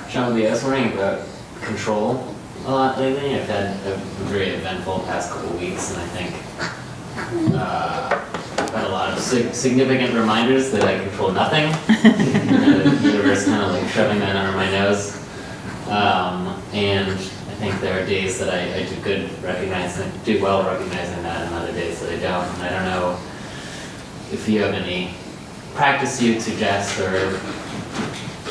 Shambhavi, I was wondering about control a lot lately. I've had a very eventful past couple weeks, and I think I've had a lot of significant reminders that I control nothing. And the universe kind of like shoving that under my nose. And I think there are days that I do well recognizing that, and other days that I don't. And I don't know if you have any practice you'd suggest or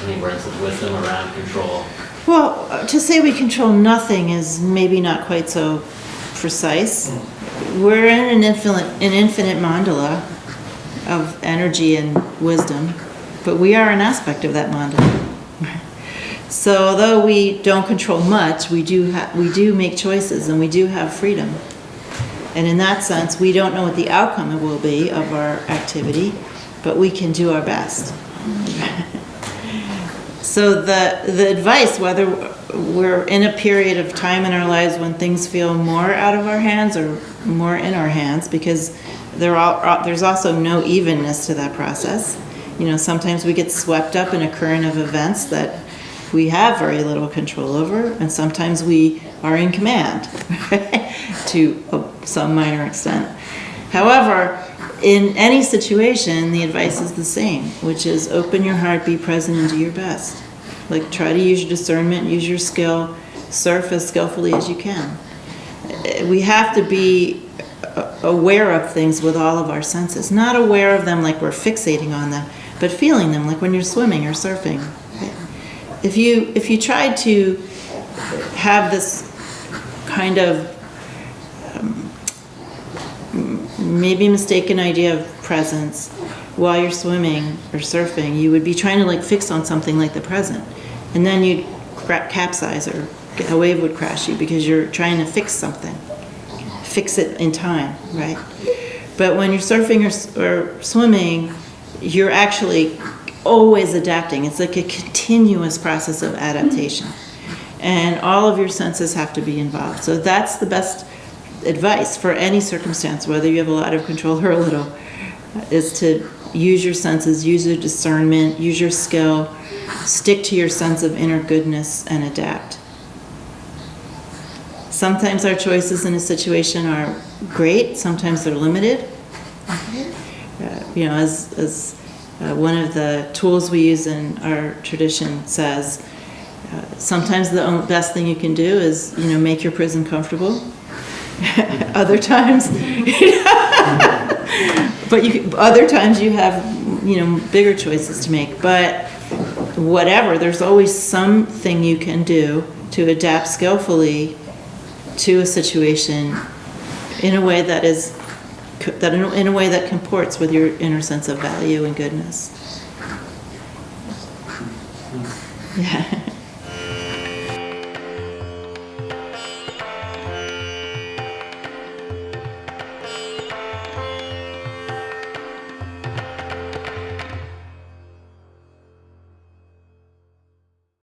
any words of wisdom around control. Well, to say we control nothing is maybe not quite so precise. We're in an infinite mandala of energy and wisdom, but we are an aspect of that mandala. So although we don't control much, we do make choices and we do have freedom. And in that sense, we don't know what the outcome will be of our activity, but we can do our best. So the advice, whether we're in a period of time in our lives when things feel more out of our hands or more in our hands, because there's also no evenness to that process. You know, sometimes we get swept up in a current of events that we have very little control over, and sometimes we are in command to some minor extent. However, in any situation, the advice is the same, which is open your heart, be present, and do your best. Like, try to use your discernment, use your skill, surf as skillfully as you can. We have to be aware of things with all of our senses. Not aware of them like we're fixating on them, but feeling them like when you're swimming or surfing. If you try to have this kind of maybe mistaken idea of presence while you're swimming or surfing, you would be trying to like fix on something like the present, and then you'd capsize, or a wave would crash you because you're trying to fix something, fix it in time, right? But when you're surfing or swimming, you're actually always adapting. It's like a continuous process of adaptation, and all of your senses have to be involved. So that's the best advice for any circumstance, whether you have a lot of control or a little, is to use your senses, use your discernment, use your skill, stick to your sense of inner goodness, and adapt. Sometimes our choices in a situation are great, sometimes they're limited. As one of the tools we use in our tradition says, sometimes the best thing you can do is, make your prison comfortable. Other times, other times you have, bigger choices to make. But whatever, there's always something you can do to adapt skillfully to a situation in a way that comports with your inner sense of value and goodness. Yeah.